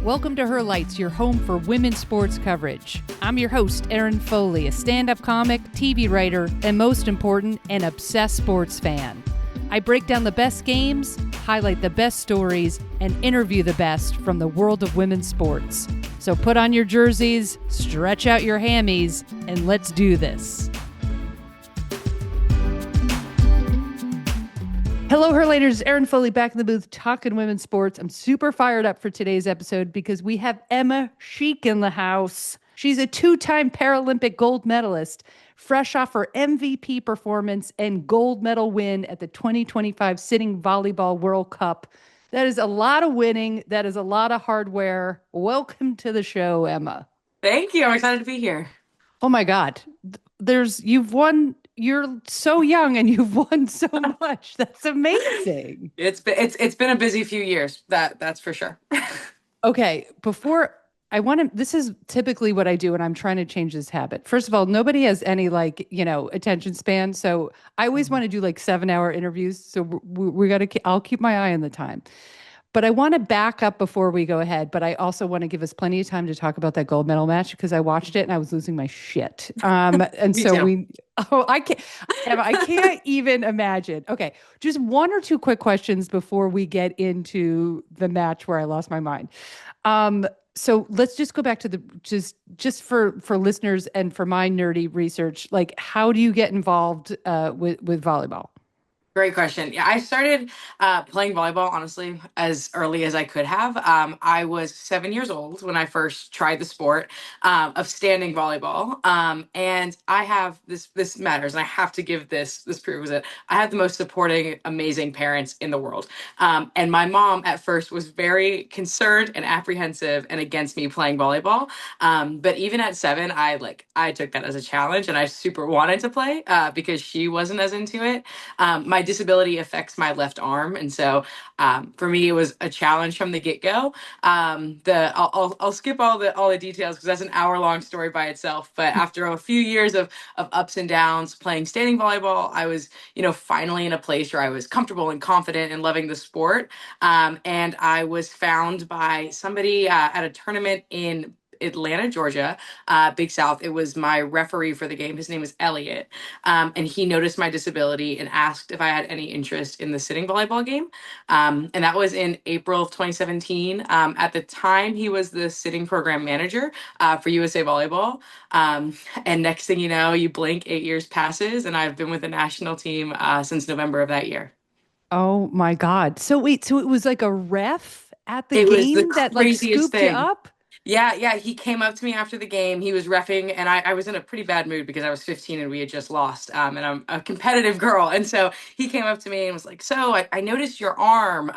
Welcome to Her Lights, your home for women's sports coverage. I'm your host, Erin Foley, a stand-up comic, TV writer, and most important, an obsessed sports fan. I break down the best games, highlight the best stories, and interview the best from the world of women's sports. So put on your jerseys, stretch out your hammies, and let's do this. Hello, Herlaters. Erin Foley back in the booth talking women's sports. I'm super fired up for today's episode because we have Emma Schieck in the house. She's a two-time Paralympic gold medalist, fresh off her MVP performance and gold medal win at the 2025 Sitting Volleyball World Cup. That is a lot of winning. That is a lot of hardware. Welcome to the show, Emma. Thank you. I'm excited to be here. Oh my God. You've won. You're so young and you've won so much. That's amazing. It's been a busy few years. That's for sure. Okay, this is typically what I do when I'm trying to change this habit. First of all, nobody has any attention span. So I always want to do 7-hour interviews. So I'll keep my eye on the time. But I want to back up before we go ahead. But I also want to give us plenty of time to talk about that gold medal match because I watched it and I was losing my shit. And so I can't even imagine. Okay, just one or two quick questions before we get into the match where I lost my mind. So let's just go back to just for listeners and for my nerdy research. How do you get involved with volleyball? Great question. Yeah, I started playing volleyball, honestly, as early as I could have. I was 7 years old when I first tried the sport of standing volleyball. And I have this matters, and I have to give this prerequisite. I have the most supporting, amazing parents in the world. And my mom at first was very concerned and apprehensive and against me playing volleyball. But even at 7, I took that as a challenge, and I super wanted to play because she wasn't as into it. My disability affects my left arm, and so for me it was a challenge from the get-go. I'll skip all the details because that's an hour-long story by itself. But after a few years of ups and downs playing standing volleyball, I was finally in a place where I was comfortable and confident and loving the sport. And I was found by somebody at a tournament in Atlanta, Georgia, Big South. It was my referee for the game. His name is Elliot. And he noticed my disability and asked if I had any interest in the sitting volleyball game. And that was in April of 2017. At the time, he was the sitting program manager for USA Volleyball. And next thing you know, you blink, 8 years passes, and I've been with the national team since November of that year. Oh my God. So it was like a ref at the It was game the that craziest scooped you thing. up? Yeah. He came up to me after the game. He was reffing, and I was in a pretty bad mood because I was 15 and we had just lost. And I'm a competitive girl. And so he came up to me and was like, "So I noticed your arm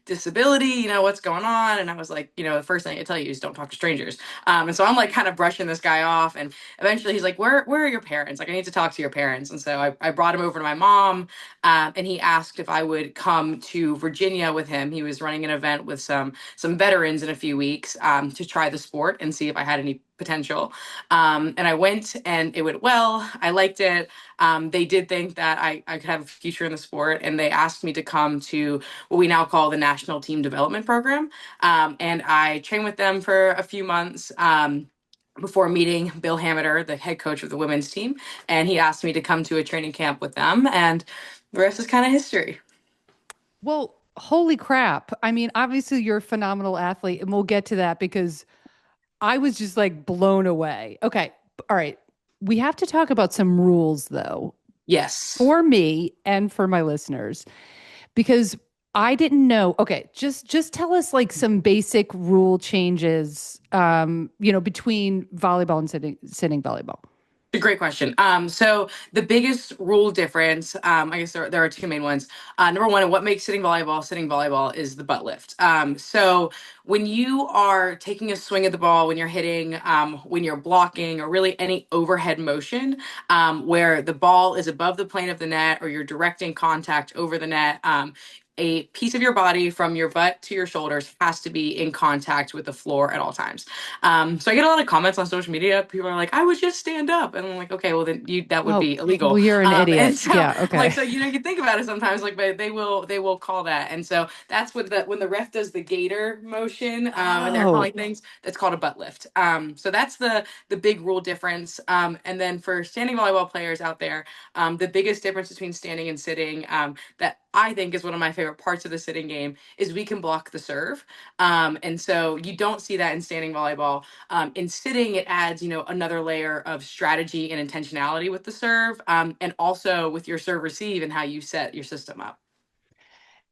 disability, what's going on?" And I was like, the first thing I tell you is don't talk to strangers. And so I'm kind of brushing this guy off. And eventually he's like, where are your parents? I need to talk to your parents. And so I brought him over to my mom, and he asked if I would come to Virginia with him. He was running an event with some veterans in a few weeks to try the sport and see if I had any potential. And I went, and it went well. I liked it. They did think that I could have a future in the sport, and they asked me to come to what we now call the National Team Development Program. And I trained with them for a few months. Before meeting Bill Hameter, the head coach of the women's team, and he asked me to come to a training camp with them, and the rest is kind of history. Well, holy crap. I mean, obviously you're a phenomenal athlete, and we'll get to that because I was just blown away. Okay. All right. We have to talk about some rules though. Yes. For me and for my listeners, because I didn't know. Okay. Just tell us some basic rule changes, between volleyball and sitting volleyball. A great question. So the biggest rule difference, I guess there are two main ones. Number one, and what makes sitting volleyball is the butt lift. So when you are taking a swing at the ball, when you're hitting, when you're blocking, or really any overhead motion, where the ball is above the plane of the net, or you're directing contact over the net, a piece of your body from your butt to your shoulders has to be in contact with the floor at all times. So I get a lot of comments on social media. People are like, "I would just stand up," and I'm like, "Okay, well then that would Oh, be illegal." well, you're an And idiot. so Yeah. like Okay. so you think about it sometimes like, but they will call that, and so that's what when the ref does the gator motion, and they're calling Oh, things, that's called a butt lift. So that's the big rule difference. And then for standing volleyball players out there, the biggest difference between standing and sitting, that I think is one of my favorite parts of the sitting game, is we can block the serve. And so you don't see that in standing volleyball. In sitting, it adds, another layer of strategy and intentionality with the serve, and also with your serve receive and how you set your system up.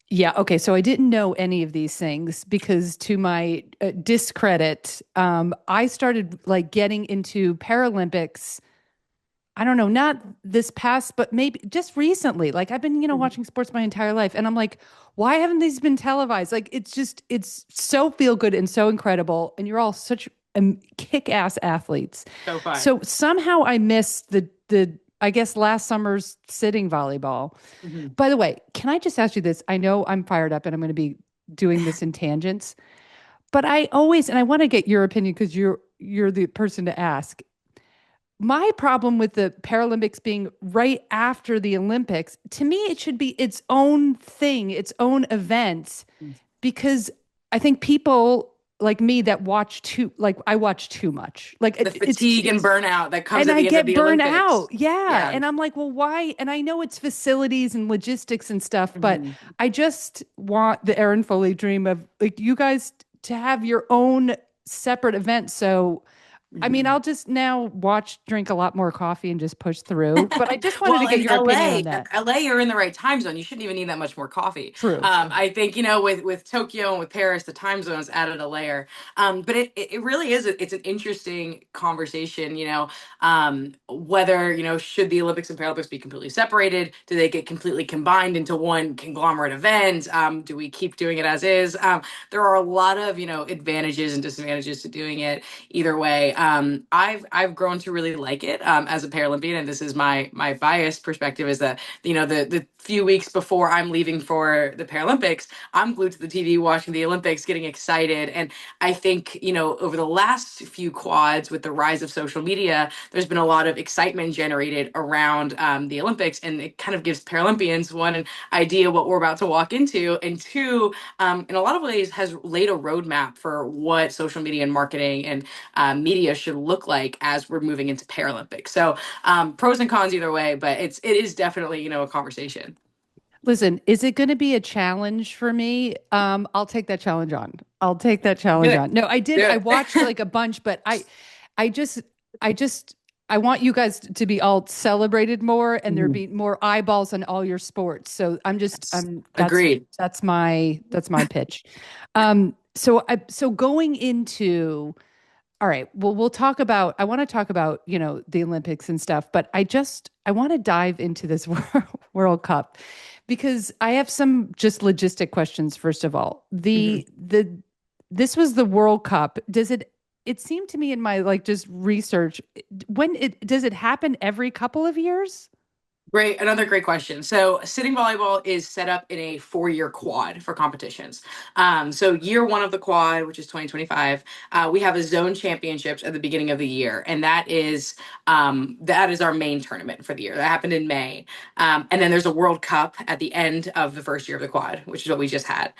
yeah. Okay. So I didn't know any of these things because, to my discredit, I started like getting into Paralympics. I don't know, not this past, but maybe just recently. Like I've been, Mhm. watching sports my entire life, and I'm like, why haven't these been televised? Like it's so feel good and so incredible, and you're all such kick-ass athletes. So fun. So somehow I missed the I guess last summer's sitting volleyball. Mhm. By the way, can I just ask you this? I know I'm fired up and I'm going to be doing this in tangents, but I want to get your opinion because you're the person to ask. My problem with the Paralympics being right after the Olympics, to me, it should be its own thing, its own event, because I think people like me that I watch too much. Like The fatigue and burnout that comes and at I the end of get the burned Olympics. out. Yeah. Yeah. And I'm like, well, why? And I know it's facilities and logistics and stuff, but Mhm. I just want the Erin Foley dream of like you guys to have your own separate event. So I mean, Mhm. I'll just now watch, drink a lot more coffee and just push through. But I just wanted to Well, get in your opinion LA, on that. you're in the right time zone. You shouldn't even need that much more coffee. True. I think, with Tokyo and with Paris, the time zones added a layer. But it really is. It's an interesting conversation. Whether should the Olympics and Paralympics be completely separated? Do they get completely combined into one conglomerate event? Do we keep doing it as is? There are a lot of advantages and disadvantages to doing it either way. I've grown to really like it, as a Paralympian, and this is my biased perspective, is that the few weeks before I'm leaving for the Paralympics, I'm glued to the TV watching the Olympics, getting excited. And I think over the last few quads, with the rise of social media, there's been a lot of excitement generated around, the Olympics, and it kind of gives Paralympians, one, an idea what we're about to walk into, and two, in a lot of ways has laid a roadmap for what social media and marketing and media should look like as we're moving into Paralympics. So, pros and cons either way, but it is definitely a conversation. Listen, is it going to be a challenge for me? I'll take that challenge on. I'll take that Do challenge it. on. No, I did. Do I it. watched like a bunch, but I just, I just, I want you guys to be all celebrated more and there Mhm. be more eyeballs on all your sports. So Yes. Agreed. that's my pitch. So going into, all right. Well, I want to talk about, the Olympics and stuff, but I want to dive into this World Cup because I have some just logistic questions. First of all, Mhm. this was the World Cup. It seemed to me in my like just research, does it happen every couple of years? Great, another great question. So, sitting volleyball is set up in a 4-year quad for competitions. So, year one of the quad, which is 2025, we have a zone championships at the beginning of the year, and that is our main tournament for the year. That happened in May, and then there's a World Cup at the end of the first year of the quad, which is what we just had.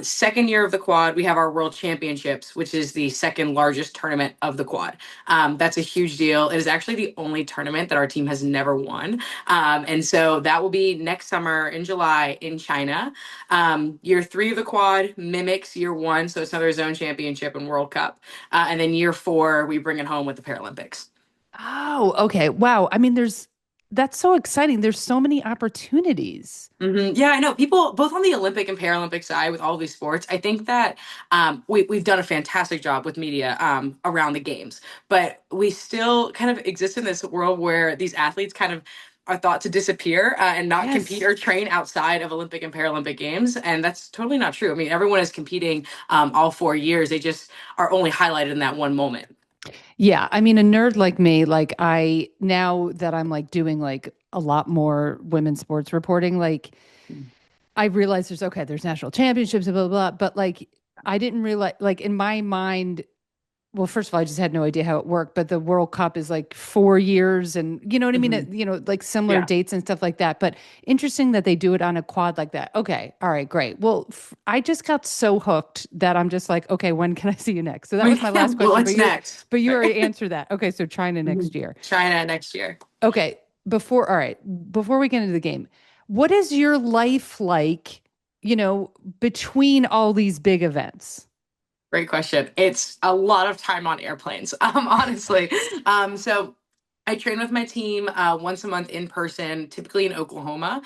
Second year of the quad, we have our World Championships, which is the second largest tournament of the quad. That's a huge deal. It is actually the only tournament that our team has never won. And so that will be next summer in July in China. Year three of the quad mimics year one, so it's another zone championship and World Cup. And then year four, we bring it home with the Paralympics. Oh, okay. Wow. I mean, that's so exciting. There's so many opportunities. Yeah, I know people both on the Olympic and Paralympic side with all these sports. I think that we've done a fantastic job with media, around the games, but we still kind of exist in this world where these athletes kind of are thought to disappear, and not compete Yes. or train outside of Olympic and Paralympic games, and that's totally not true. I mean, everyone is competing, all 4 years. They just are only highlighted in that one moment. Yeah, I mean, a nerd like me, like now that I'm like doing like a lot more women's sports reporting, like I realized there's national championships, blah, blah, blah. But like, I didn't realize, like, in my mind, well, first of all, I just had no idea how it worked, but the World Cup is like 4 years and you know what I mean? Mhm. Like similar Yeah. dates and stuff like that. But interesting that they do it on a quad like that. Okay. All right, great. Well, I just got so hooked that I'm just like, okay, when can I see you next? So that was my last Well, question, what's next? but you already Right. answered that. Okay. So China next Mhm. year. China next year. Okay. All right, before we get into the game, what is your life like, between all these big events? Great question. It's a lot of time on airplanes, honestly. So I train with my team once a month in person, typically in Oklahoma,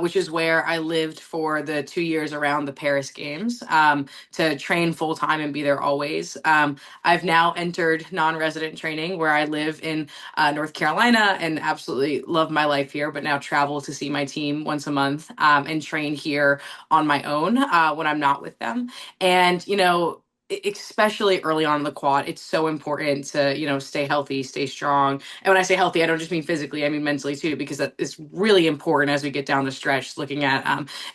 which is where I lived for the 2 years around the Paris Games, to train full time and be there always. I've now entered non-resident training where I live in North Carolina and absolutely love my life here, but now travel to see my team once a month, and train here on my own when I'm not with them. And, especially early on in the quad, it's so important to, stay healthy, stay strong. And when I say healthy, I don't just mean physically, I mean mentally too, because that is really important as we get down the stretch looking at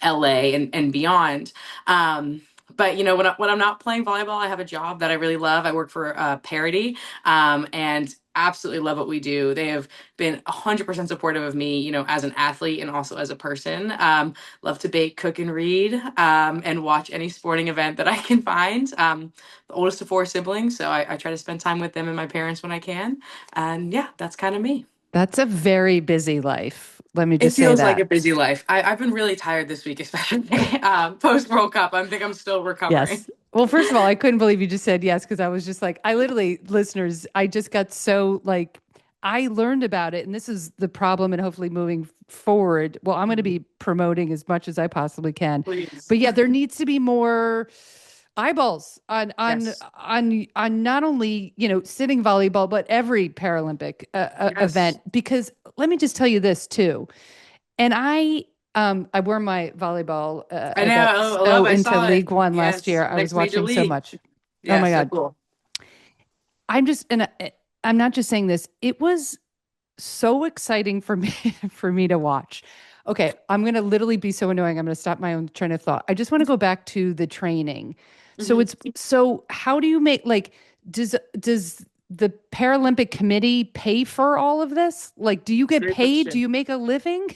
LA and beyond. Um, but when I'm not playing volleyball, I have a job that I really love. I work for Parity, and absolutely love what we do. They have been 100% supportive of me, as an athlete and also as a person. Love to bake, cook, and read, and watch any sporting event that I can find. The oldest of four siblings, so I try to spend time with them and my parents when I can. And yeah, that's kind of me. That's a very busy life. Let me It just say feels like that. a busy life. I've been really tired this week, especially post World Cup. I think I'm still recovering. Yes. Well, first of all, I couldn't believe you just said yes because I was just like, I literally, listeners, I just got so like, I learned about it, and this is the problem. And hopefully, moving forward, well, I'm going to be Mhm. promoting as much as I possibly can. Please. But yeah, there needs to be more eyeballs Yes. on not only sitting volleyball, but every Paralympic Yes. event. Because let me just tell you this too, and I wore my volleyball. I I know. got I love. so I into saw it. League One last Yes. year. I was Next major watching so league. much. Oh Yeah. my So God. cool. I'm not just saying this. It was so exciting for me for me to watch. Okay, I'm going to literally be so annoying. I'm going to stop my own train of thought. I just want to go back to the training. Hmm. So how do you make like does the Paralympic Committee pay for all of this? Like, do you get Great paid? Do question. you make a living?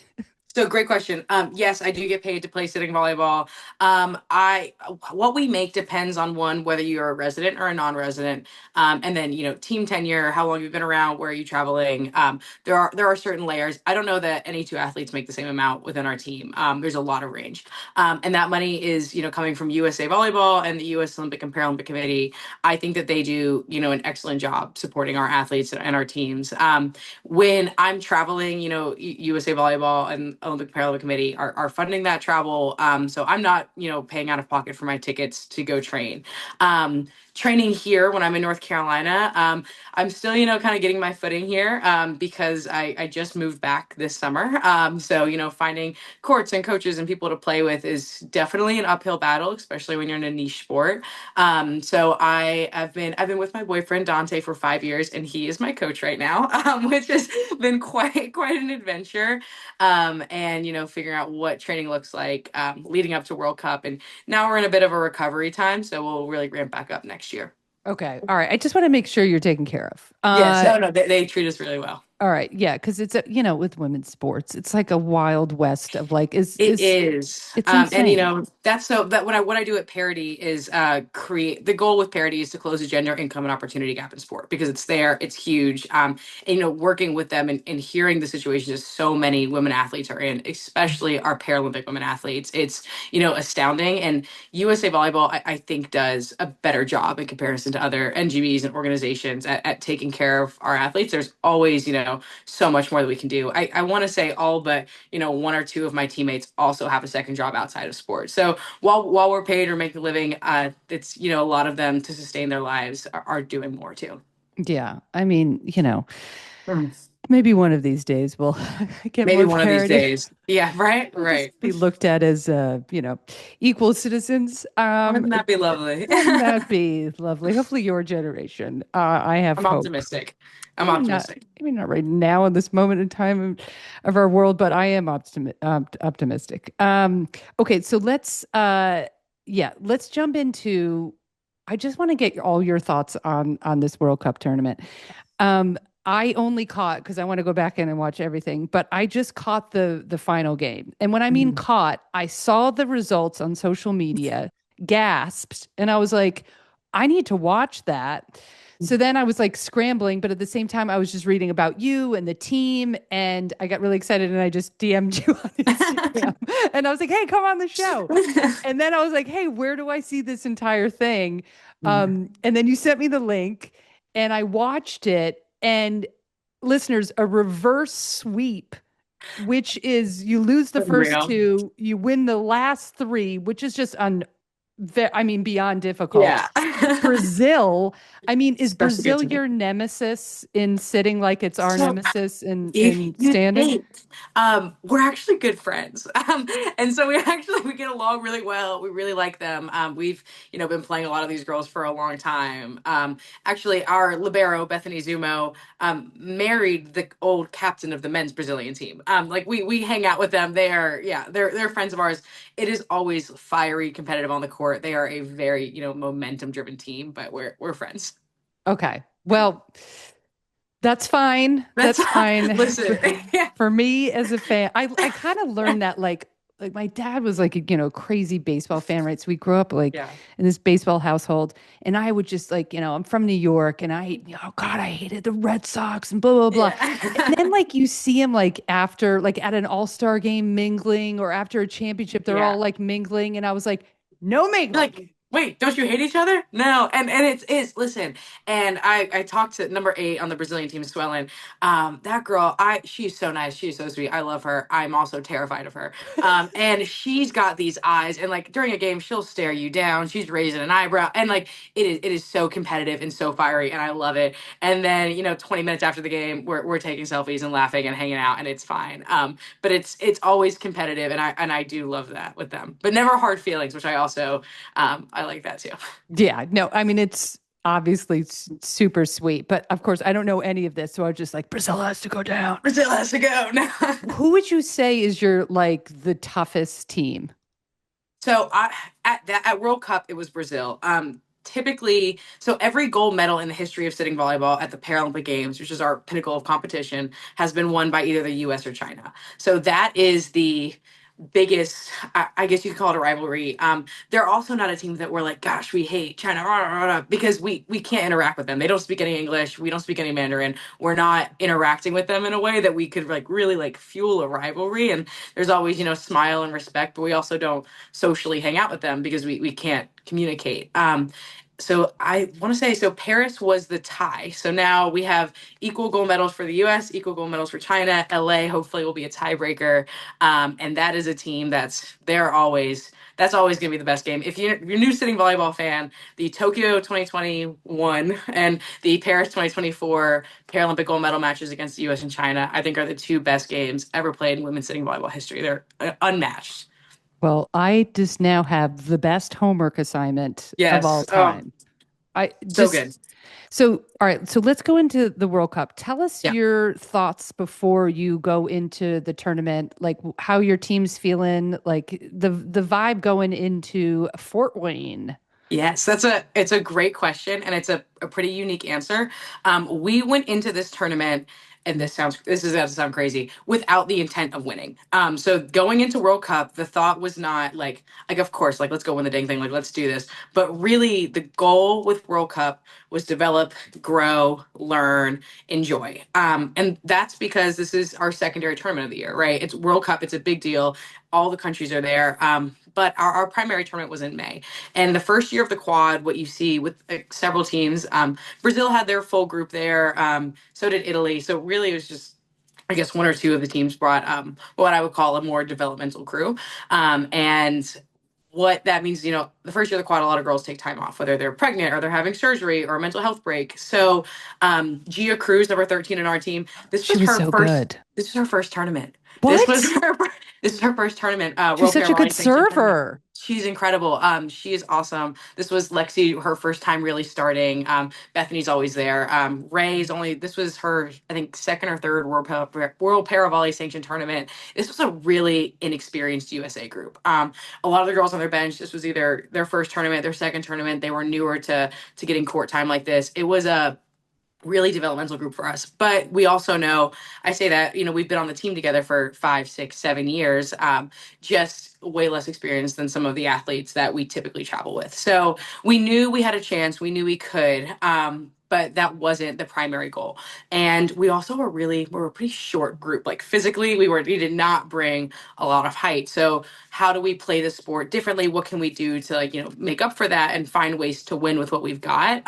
So great question. Yes, I do get paid to play sitting volleyball. I What we make depends on one whether you're a resident or a non-resident, and then team tenure, how long you've been around, where are you traveling. There are certain layers. I don't know that any two athletes make the same amount within our team. There's a lot of range, and that money is coming from USA Volleyball and the U.S. Olympic and Paralympic Committee. I think that they do an excellent job supporting our athletes and our teams. When I'm traveling, USA Volleyball and Olympic Paralympic Committee are funding that travel. So I'm not, paying out of pocket for my tickets to go train. Training here when I'm in North Carolina, I'm still, kind of getting my footing here, because I just moved back this summer. So, finding courts and coaches and people to play with is definitely an uphill battle, especially when you're in a niche sport. So I've been with my boyfriend Dante for 5 years, and he is my coach right now, which has been quite an adventure. And figuring out what training looks like, leading up to World Cup, and now we're in a bit of a recovery time, so we'll really ramp back up next year. Okay. All right. I just want to make sure you're taken care of. Yes, no, they treat us really well. All right. Yeah, because it's with women's sports, it's like a wild west of like It is is, it's and insane. that's so that what I do at Parity is create the goal with Parity is to close the gender income and opportunity gap in sport because it's there, it's huge. And, working with them and hearing the situations that so many women athletes are in, especially our Paralympic women athletes, it's astounding. And USA Volleyball, I think, does a better job in comparison to other NGBs and organizations at taking care of our athletes. There's always so much more that we can do. I want to say all but one or two of my teammates also have a second job outside of sports. So while we're paid or make a living, it's a lot of them to sustain their lives are doing more too. Yeah. I mean, Mm. Maybe one of these days we'll get Maybe more one of these parity. days. Yeah, right, We'll just right. be looked at as, equal citizens. Wouldn't that be lovely? Wouldn't that be lovely? Hopefully, your generation. I have I'm hope. optimistic. I'm Maybe not. optimistic. Maybe not right now in this moment in time of our world, but I am optimistic. Okay, so let's jump into. I just want to get all your thoughts on this World Cup tournament. Um, I only caught because I want to go back in and watch everything, but I just caught the final game. And when I mean Mhm. caught, I saw the results on social media, gasped, and I was like, I need to watch that. So then I was like scrambling, but at the same time, I was just reading about you and the team, and I got really excited and I just DM'd you on Instagram. And I was like, hey, come on the show. And then I was like, hey, where do I see this entire thing? And then you sent me the link and I watched it. And listeners, a reverse sweep, which is you lose the first Unreal. two, you win the last three, which is just I mean, beyond difficult. Yeah. Brazil, I mean, is That's a good Brazil team. your nemesis in sitting like it's our So nemesis if in you standing? think, we're actually good friends, and so we get along really well. We really like them. We've been playing a lot of these girls for a long time. Actually, our libero Bethany Zumo married the old captain of the men's Brazilian team. Like we hang out with them. They're friends of ours. It is always fiery, competitive on the court. They are a very momentum driven team, but we're friends. Okay. Well, that's fine. That's That's fine. listen. Yeah. For me as a fan, I kind of learned that like my dad was like a crazy baseball fan, right? So we grew up like Yeah. in this baseball household, and I would just like I'm from New York, and oh God, I hated the Red Sox and blah blah blah. And Yeah. then like you see him like after like at an All-Star game mingling or after a championship, they're all Yeah. like mingling, and I was like, no You're mingling. like, wait, don't you hate each other? No, and it's listen, and I talked to number 8 on the Brazilian team, Swellen. That girl, she's so nice, she's so sweet. I love her. I'm also terrified of her. And she's got these eyes, and like during a game, she'll stare you down. She's raising an eyebrow, and like it is so competitive and so fiery, and I love it. And then 20 minutes after the game, we're taking selfies and laughing and hanging out, and it's fine. But it's always competitive, and I do love that with them, but never hard feelings, which I like that too. Yeah, no, I mean it's obviously super sweet, but of course I don't know any of this, so I was just like Brazil has to go down. Brazil has to go now. Who would you say is your like the toughest team? So at World Cup it was Brazil. Typically, so every gold medal in the history of sitting volleyball at the Paralympic Games, which is our pinnacle of competition, has been won by either the U.S. or China. So that is the biggest, I guess you could call it a rivalry. They're also not a team that we're like, gosh, we hate China, rah, rah, rah, because we can't interact with them. They don't speak any English. We don't speak any Mandarin. We're not interacting with them in a way that we could like really like fuel a rivalry. And there's always smile and respect, but we also don't socially hang out with them because we can't communicate. So I want to say, so Paris was the tie. So now we have equal gold medals for the US, equal gold medals for China. LA hopefully will be a tiebreaker. And that is a team that's always going to be the best game. If you're a new sitting volleyball fan, the Tokyo 2021 and the Paris 2024 Paralympic gold medal matches against the US and China, I think are the two best games ever played in women's sitting volleyball history. They're unmatched. Well, I just now have the best homework assignment of all Yes. Oh, time. I so just good. so all right, so let's go into the World Cup. Tell us Yeah. your thoughts before you go into the tournament, like how your team's feeling, like the vibe going into Fort Wayne. Yes, it's a great question and it's a pretty unique answer. We went into this tournament, and this is going to sound crazy, without the intent of winning. So going into World Cup, the thought was not like of course like let's go win the dang thing, like let's do this. But really the goal with World Cup was develop, grow, learn, enjoy. And that's because this is our secondary tournament of the year, right? It's World Cup, it's a big deal. All the countries are there. But our primary tournament was in May. And the first year of the quad, what you see with several teams, Brazil had their full group there. So did Italy. So really, it was just, I guess, one or two of the teams brought what I would call a more developmental crew. And what that means, the first year of the quad, a lot of girls take time off, whether they're pregnant or they're having surgery or a mental health break. So, Gia Cruz, number 13 in our team, She was so good. this was her first tournament. This was What? her, this is her first tournament, She's World such a good Paralympic Sanctioned Tournament. server. She's incredible. She is awesome. This was Lexi, her first time really starting. Bethany's always there. This was her, I think, second or third World Para Volley Sanctioned Tournament. This was a really inexperienced USA group. A lot of the girls on their bench, this was either their first tournament, their second tournament. They were newer to getting court time like this. It was a really developmental group for us. But we also know, I say that, we've been on the team together for 5, 6, 7 years, just way less experience than some of the athletes that we typically travel with. So we knew we had a chance. We knew we could. But that wasn't the primary goal. And we also we're a pretty short group. Like physically, we did not bring a lot of height. So how do we play the sport differently? What can we do to make up for that and find ways to win with what we've got?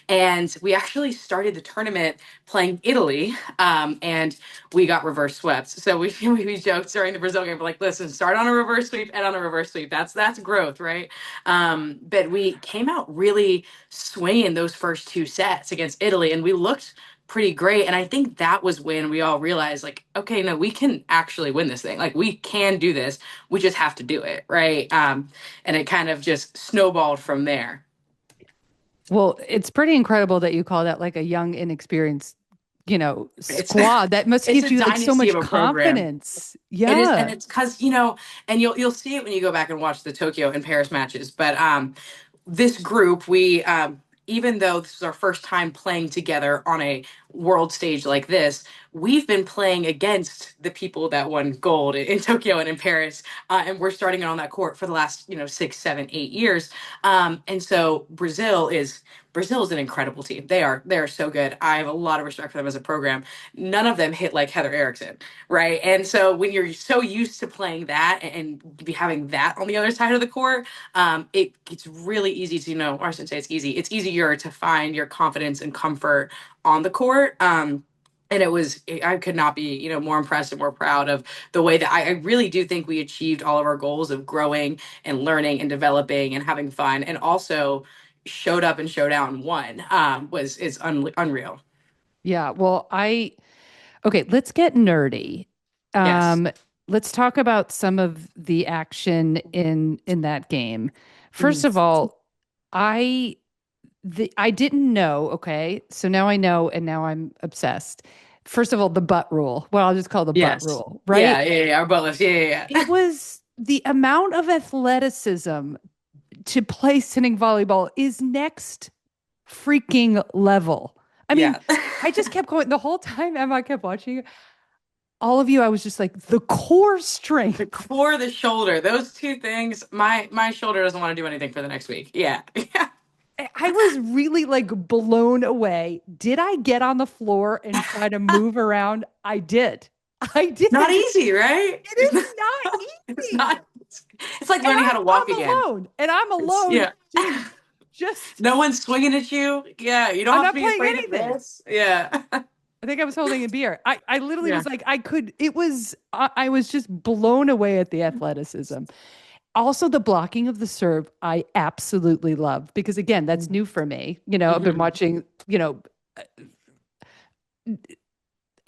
And we actually started the tournament playing Italy, and we got reverse swept. So we joked during the Brazil game, we're like, listen, start on a reverse sweep and on a reverse sweep. That's growth, right? But we came out really swinging those first two sets against Italy, and we looked pretty great. And I think that was when we all realized, like, okay, no, we can actually win this thing. Like, we can do this. We just have to do it, right? And it kind of just snowballed from there. Well, it's pretty incredible that you call that like a young, inexperienced, It's squad. That must it's give a you like so dynasty much of a program. confidence. It is, and Yeah. it's because and you'll see it when you go back and watch the Tokyo and Paris matches. But this group, we even though this is our first time playing together on a world stage like this, we've been playing against the people that won gold in Tokyo and in Paris, and we're starting it on that court for the last 6, 7, 8 years. And so Brazil is an incredible team. They are so good. I have a lot of respect for them as a program. None of them hit like Heather Erickson, right? And so when you're so used to playing that and be having that on the other side of the court, it's really easy to or I shouldn't say it's easy. It's easier to find your confidence and comfort on the court. And I could not be more impressed and more proud of the way that I really do think we achieved all of our goals of growing and learning and developing and having fun, and also showed up and showed out and won. Was is unreal. Yeah. Well, okay, let's get nerdy. Yes. Um, let's talk about some of the action in that game. First Mhm. of all, I I didn't know, okay? So now I know and now I'm obsessed. First of all, the butt rule. Well, I'll just call it the butt Yes. rule, Yeah, right? yeah, yeah. Our butt lifts. Yeah, yeah, It yeah. was the amount of athleticism to play sitting volleyball is next freaking level. I mean, Yeah. I just kept going the whole time. Emma kept watching all of you. I was just like the core The strength. core, the shoulder, those two things. My shoulder doesn't want to do anything for the next week. Yeah. Yeah. I was really like blown away. Did I get on the floor and try to move around? I did. I Not did. easy, right? It is not It's easy. not. It's like And learning how to walk again. I'm It's alone yeah. doing just No one's swinging at you. Yeah, you don't I'm have to not be playing afraid of anything. this. Yeah. I think I was holding a beer. I literally Yeah. was like, I was just blown away at the athleticism. Also, the blocking of the serve, I absolutely love because again, that's new for me. I've been Mhm. watching,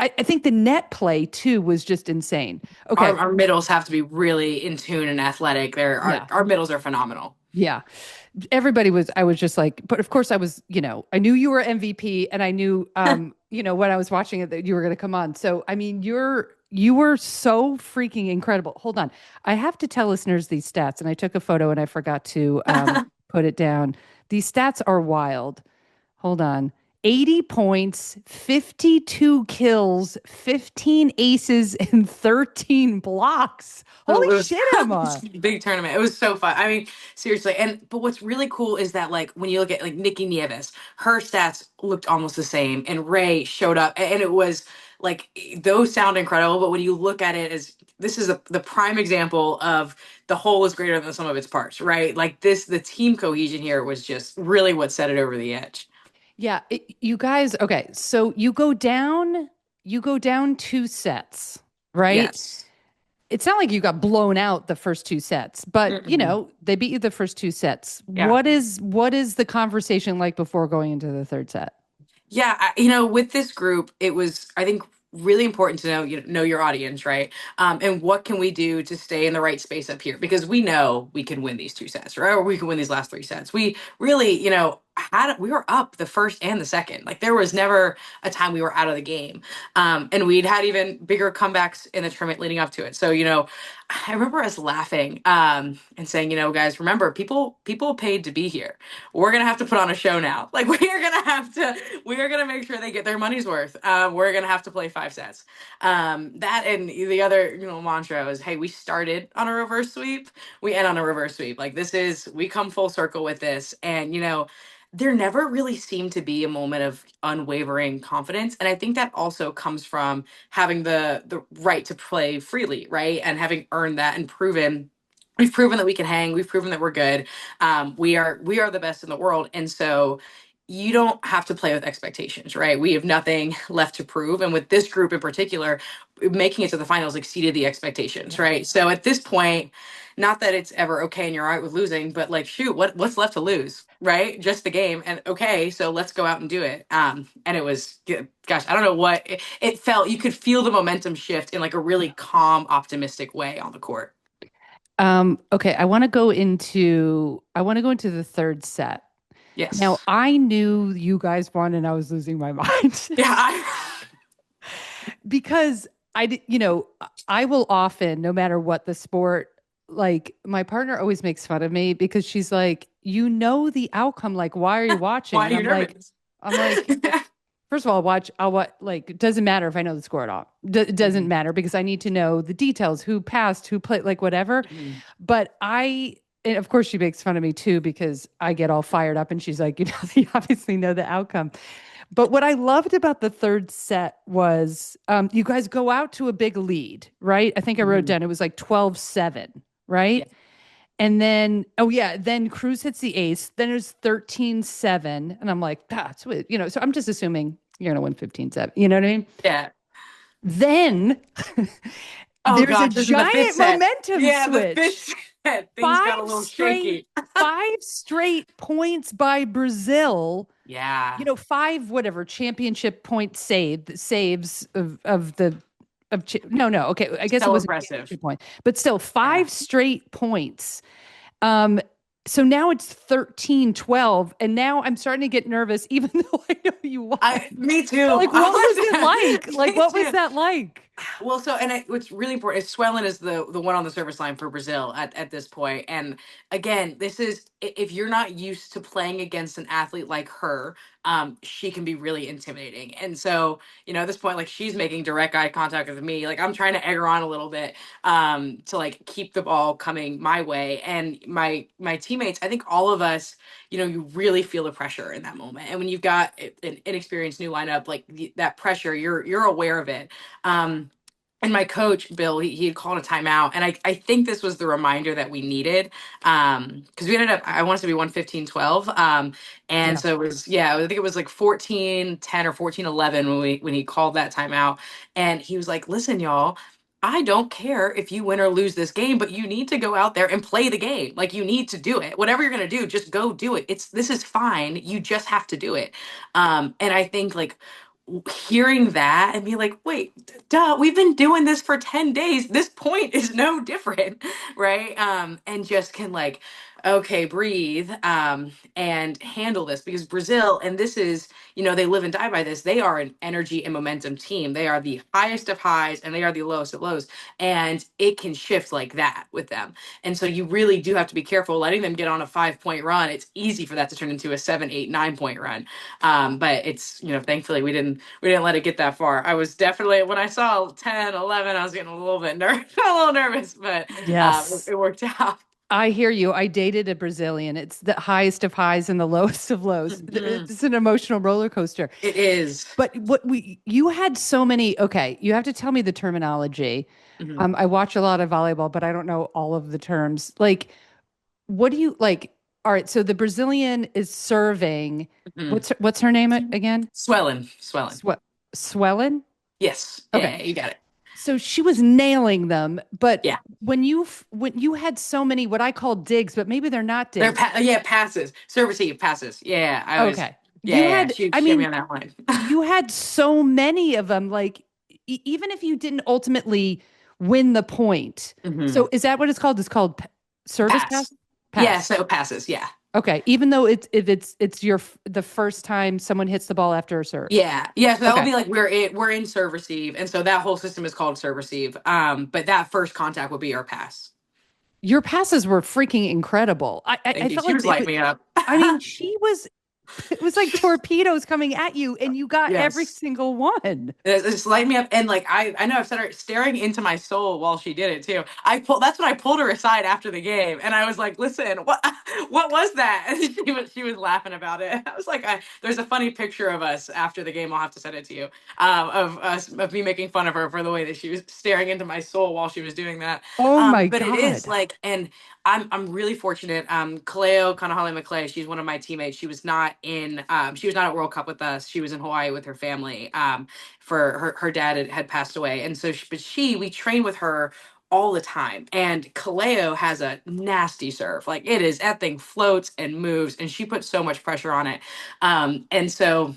I think the net play too was just insane. Our Okay. our middles have to be really in tune and athletic. Yeah. Our middles are phenomenal. Yeah. I was just like, but of course I was, I knew you were MVP and I knew, when I was watching it that you were going to come on. So, I mean, you were so freaking incredible. Hold on. I have to tell listeners these stats and I took a photo and I forgot to, put it down. These stats are wild. Hold on. 80 points, 52 kills, 15 aces, and 13 blocks. So Holy it was shit, Emma. a big tournament. It was so fun. I mean, seriously. But what's really cool is that like when you look at like Nikki Nieves, her stats looked almost the same, and Ray showed up, and it was like those sound incredible. But when you look at it as this is the prime example of the whole is greater than the sum of its parts, right? Like the team cohesion here was just really what set it over the edge. Yeah, you guys, okay. So you go down two sets, right? Yes. it's not like you got blown out the first two sets, but Mm-mm. they beat you the first two sets. Yeah. What is the conversation like before going into the third set? Yeah, with this group, it was, I think, really important to know your audience, right? And what can we do to stay in the right space up here? Because we know we can win these two sets, right? Or we can win these last three sets. We really, we were up the first and the second. Like there was never a time we were out of the game. And we'd had even bigger comebacks in the tournament leading up to it. So, I remember us laughing and saying, guys, remember, people paid to be here. We're gonna have to put on a show now. Like we are gonna make sure they get their money's worth. We're gonna have to play five sets. That and the other, mantra is, hey, we started on a reverse sweep, we end on a reverse sweep. Like we come full circle with this, and there never really seemed to be a moment of unwavering confidence, and I think that also comes from having the right to play freely, right, and having earned that and proven. We've proven that we can hang. We've proven that we're good. We are the best in the world, and so you don't have to play with expectations, right? We have nothing left to prove, and with this group in particular, making it to the finals exceeded the expectations, Yeah. right? So at this point, not that it's ever okay and you're all right with losing, but like, shoot, what's left to lose, right? Just the game, and okay, so let's go out and do it. And it was, gosh, I don't know what it felt. You could feel the momentum shift in like a really calm, optimistic way on the court. Okay, I want to go into the third set. Now, Yes. I knew you guys won and I was losing my mind Yeah. because I will often, no matter what the sport, like my partner always makes fun of me because she's like, the outcome, like, why are you watching? Why are And you nervous? I'm like, first of all, I'll watch, like, it doesn't matter if I know the score at all. It doesn't Mhm. matter because I need to know the details, who passed, who played, like whatever. Mhm. But and of course, she makes fun of me too because I get all fired up and she's like, you obviously know the outcome. But what I loved about the third set was you guys go out to a big lead, right? I think I wrote Mhm. down it was like 12-7, Yeah. right? And then, oh yeah, then Cruz hits the ace. Then it was 13-7. And I'm like, that's what, so I'm just assuming you're going to win 15-7. You know what I mean? Yeah. Then Oh there's a gosh, this is the fifth giant set. momentum Yeah, the switch. fifth set. Things got a Five little straight, shaky. 5 straight points by Brazil. Yeah. Five, whatever, championship point saves no, okay, I guess it So wasn't impressive. championship point, but still Yeah. 5 straight points. Um, so now it's 13-12, and now I'm starting to get nervous, even though I know you won. Me But too. like, what was it like? Like, Me what was too. that like? Well, so what's really important is Swellen is the one on the service line for Brazil at this point. And again, this is if you're not used to playing against an athlete like her, she can be really intimidating. And so, at this point, like she's making direct eye contact with me. Like I'm trying to egg her on a little bit to like keep the ball coming my way. And my teammates, I think all of us, you really feel the pressure in that moment. And when you've got an inexperienced new lineup, like that pressure, you're aware of it. And my coach, Bill, he had called a timeout. And I think this was the reminder that we needed. Because we ended up, I want us to be 115-12. And Yeah. so it was, yeah, I think it was like 14-10 or 14-11 when he called that timeout. And he was like, listen, y'all, I don't care if you win or lose this game, but you need to go out there and play the game. Like you need to do it. Whatever you're gonna do, just go do it. This is fine. You just have to do it. And I think like hearing that and be like, wait, duh, we've been doing this for 10 days. This point is no different, right? And just can like, okay, breathe, and handle this because Brazil, and this is, they live and die by this. They are an energy and momentum team. They are the highest of highs and they are the lowest of lows. And it can shift like that with them. And so you really do have to be careful letting them get on a 5 point run. It's easy for that to turn into a 7, 8, 9 point run. But it's, thankfully we didn't let it get that far. I was definitely, when I saw 10, 11, I was getting a little bit nervous, a little nervous, but Yes. it worked out. I hear you. I dated a Brazilian. It's the highest of highs and the lowest of lows. Mhm. It's an emotional roller coaster. It is. But you had so many, okay, you have to tell me the terminology. Mhm. I watch a lot of volleyball, but I don't know all of the terms. Like, what do you like? All right, so the Brazilian is serving. Mhm. What's her name again? Swelling. Swellen? Yes. Yeah, Okay. yeah, you got it. So she was nailing them, but Yeah. when you had so many what I call digs, but maybe they're not They're digs. yeah, passes. Serve receive passes. Yeah, I was Okay. yeah, You yeah, yeah. had, She I she had me mean, on that line. you had so many of them, like even if you didn't ultimately win the point. Hmm. So is that what it's called? It's called service Pass. pass? Yeah, Pass. so passes, yeah. Okay. Even though it's if it's the first time someone hits the ball after a serve. Yeah. Yeah, so that would Okay. be like we're in serve receive, and so that whole system is called serve receive. But that first contact would be our pass. Your passes were freaking incredible. I Thank you. felt She like was it lighting was, me up. I mean, she was, it was like torpedoes coming at you, and you got every Yes. single one. It's light me up, and like I know I've said her staring into my soul while she did it too. That's when I pulled her aside after the game, and I was like, "Listen, what was that?" And she was laughing about it. I was like, "There's a funny picture of us after the game. I'll have to send it to you, of me making fun of her for the way that she was staring into my soul while she was doing that." Oh my But it is God. like, and I'm really fortunate. Kaleo Kanahale McClay, she's one of my teammates. She was not at World Cup with us. She was in Hawaii with her family. For her dad had passed away, and so we train with her all the time. And Kaleo has a nasty serve, like it is, that thing floats and moves, and she puts so much pressure on it. And so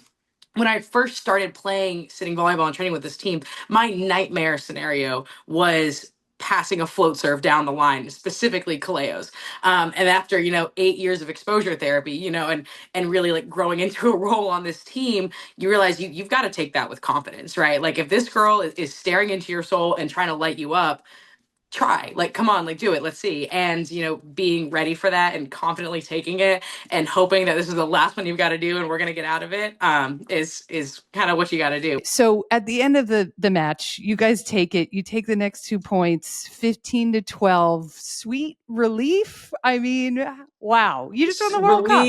when I first started playing sitting volleyball and training with this team, my nightmare scenario was passing a float serve down the line, specifically Kaleo's. And after, 8 years of exposure therapy, and really like growing into a role on this team, you realize you've got to take that with confidence, right? Like if this girl is staring into your soul and trying to light you up, try, like, come on, like, do it, let's see. And being ready for that and confidently taking it and hoping that this is the last one you've got to do and we're going to get out of it, is kind of what you got to do. So at the end of the match, you guys take it. You take the next 2 points, 15-12. Sweet relief. I mean, wow! You just won the World Cup.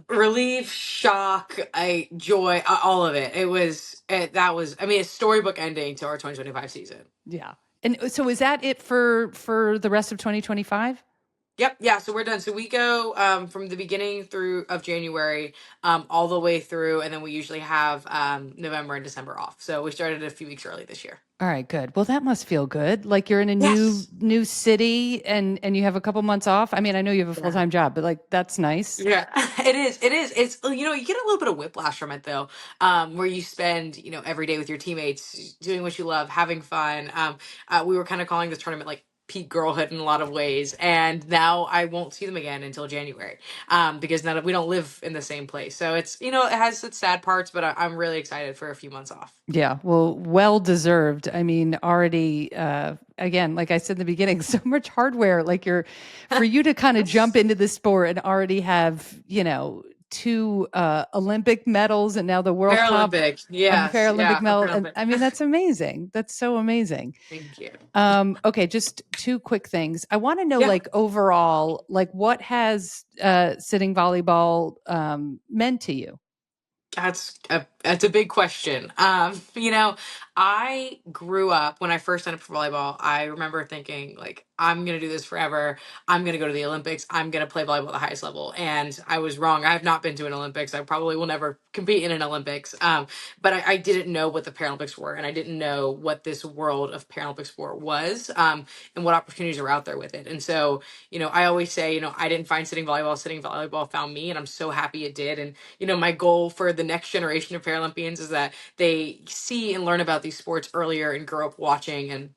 Relief, shock, joy, all of it. That was, I mean, a storybook ending to our 2025 season. Yeah. And so is that it for the rest of 2025? Yep. Yeah. So we're done. So we go from the beginning through of January, all the way through, and then we usually have November and December off. So we started a few weeks early this year. All right, good. Well, that must feel good. Like you're in a Yes. new city and you have a couple months off. I mean, I know you have a Yeah. full-time job, but like that's nice. Yeah, it is. It is. It's you get a little bit of whiplash from it though, where you spend every day with your teammates, doing what you love, having fun. We were kind of calling this tournament like peak girlhood in a lot of ways, and now I won't see them again until January, because we don't live in the same place. So it's it has its sad parts, but I'm really excited for a few months off. Yeah, well deserved. I mean, already again, like I said in the beginning, so much hardware. Like for you to kind of jump into the sport and already have, two Olympic medals and now the World Cup, Paralympic, a yes, Paralympic yeah, for medal. And Paralympic. I mean, that's amazing. That's so amazing. Thank you. Okay, just two quick things. I want to know, Yeah. like overall, like what has sitting volleyball meant to you? That's a big question. I grew up when I first signed up for volleyball. I remember thinking like, I'm gonna do this forever. I'm gonna go to the Olympics. I'm gonna play volleyball at the highest level. And I was wrong. I have not been to an Olympics. I probably will never compete in an Olympics. But I didn't know what the Paralympics were, and I didn't know what this world of Paralympic sport was, and what opportunities are out there with it. And so, I always say, I didn't find sitting volleyball. Sitting volleyball found me, and I'm so happy it did. And my goal for the next generation of Paralympians is that they see and learn about these sports earlier and grow up watching. And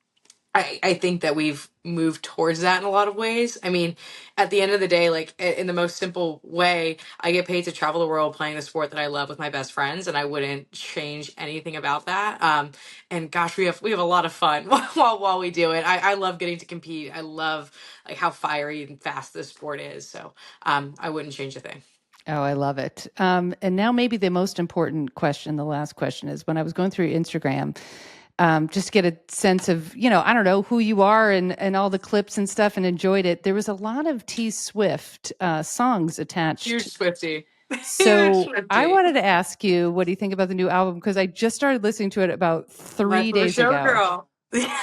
I think that we've moved towards that in a lot of ways. I mean, at the end of the day, like in the most simple way, I get paid to travel the world playing the sport that I love with my best friends, and I wouldn't change anything about that. And gosh, we have a lot of fun while we do it. I love getting to compete. I love like how fiery and fast this sport is. So I wouldn't change a thing. Oh, I love it. And now maybe the most important question, the last question is when I was going through your Instagram, just to get a sense of, I don't know who you are and all the clips and stuff and enjoyed it. There was a lot of T Swift songs Huge attached. Swifty. Huge So I Swifty. wanted to ask you, what do you think about the new album? Because I just started listening to it about Life three of a days ago. Showgirl.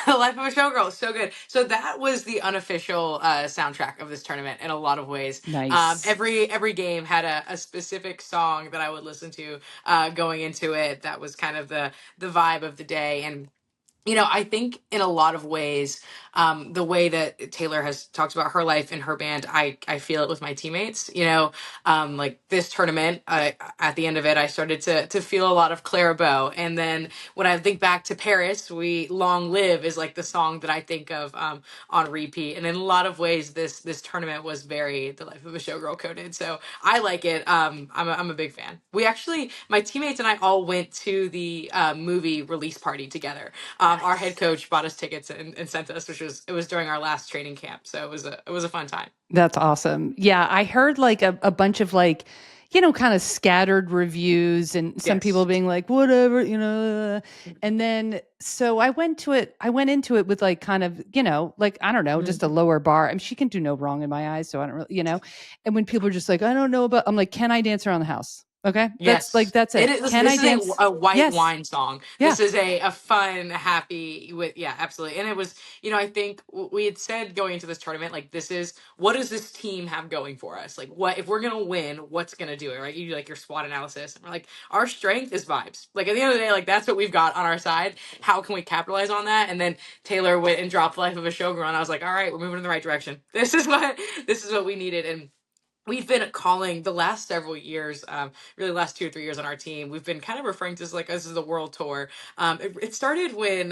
Life of a Showgirl. So good. So that was the unofficial soundtrack of this tournament in a lot of ways. Nice. Every game had a specific song that I would listen to going into it. That was kind of the vibe of the day. And I think in a lot of ways, the way that Taylor has talked about her life and her band, I feel it with my teammates. Like this tournament, at the end of it, I started to feel a lot of Clara Bow. And then when I think back to Paris, we Long Live is like the song that I think of on repeat. And in a lot of ways, this tournament was very The Life of a Showgirl coded. So I like it. I'm a big fan. We actually, my teammates and I all went to the movie release party together. Our head coach bought us tickets and sent us, it was during our last training camp. So it was a fun time. That's awesome. Yeah, I heard like a bunch of like, kind of scattered reviews and some people Yes. being like, whatever, and then so I went into it with like kind of, like, I don't know, just a Mhm. lower bar. I mean, she can do no wrong in my eyes. So I don't really, and when people are just like, I don't know about, I'm like, can I dance around the house? Okay. Yes. That's It it. is. Listen, Can this I is dance? a white Yes. wine song. Yeah. This is a fun, happy with, yeah, absolutely. And it was, I think we had said going into this tournament, like, what does this team have going for us? Like, what, if we're going to win, what's going to do it, right? You do like your SWOT analysis. And we're like, our strength is vibes. Like, at the end of the day, like, that's what we've got on our side. How can we capitalize on that? And then Taylor went and dropped Life of a Showgirl. And I was like, all right, we're moving in the right direction. This is what we needed. And we've been calling the last several years, really last 2 or 3 years on our team. We've been kind of referring to this as the world tour. It started when,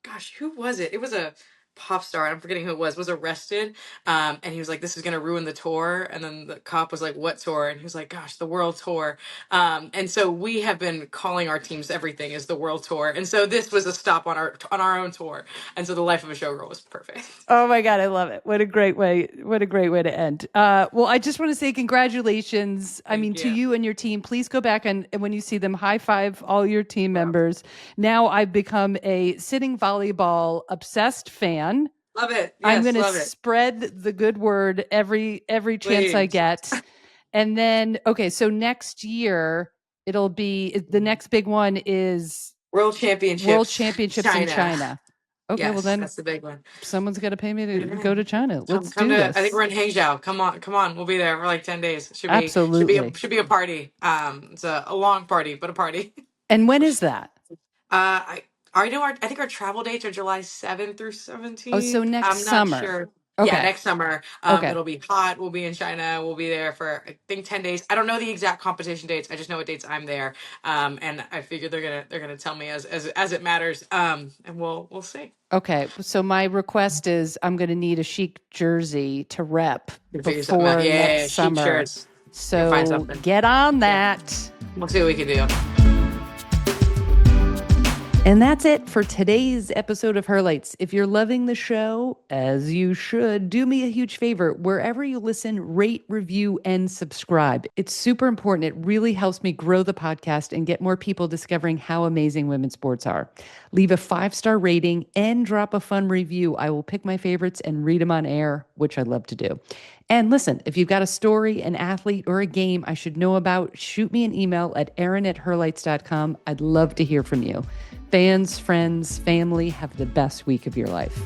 gosh, who was it? It was a pop star. I'm forgetting who it was arrested. And he was like, this is going to ruin the tour. And then the cop was like, what tour? And he was like, gosh, the world tour. And so we have been calling our teams everything as the world tour. And so this was a stop on our own tour. And so the Life of a Showgirl was perfect. Oh my God, I love it. What a great way. What a great way to end. Well, I just want to say congratulations. I mean, Thank to you. you and your team, please go back and when you see them, high five all your team Wow. members. Now I've become a sitting volleyball obsessed fan. Love it. I'm Yes, going to love it. spread the good word every chance I Please. get. And then, okay, so next year it'll be the next big one is World World Championships, Championships in China. China. Okay, well Yes, then that's the big one. someone's got to pay me to Yeah. go to China. Let's Come do to. I think this. we're in Hangzhou. Come on. We'll be there for like 10 days. Absolutely. Should be a party. It's a long party, but a party. And when is that? I I know I think our travel dates are July 7th through Oh, so 17th. next I'm not summer. sure. Yeah, Okay. next summer. Okay. It'll be hot. We'll be in China. We'll be there for I think 10 days. I don't know the exact competition dates. I just know what dates I'm there. And I figure they're gonna tell me as it matters. And we'll see. Okay. So my request is I'm going to need a chic jersey to rep We'll figure something out. before Yeah, next chic summer. shirts. We can find So something. get on Yeah, that. we'll see what we can do. And that's it for today's episode of Herlights. If you're loving the show, as you should, do me a huge favor. Wherever you listen, rate, review, and subscribe. It's super important. It really helps me grow the podcast and get more people discovering how amazing women's sports are. Leave a 5-star rating and drop a fun review. I will pick my favorites and read them on air, which I love to do. And listen, if you've got a story, an athlete, or a game I should know about, shoot me an email at erin@herlights.com. I'd love to hear from you. Fans, friends, family, have the best week of your life.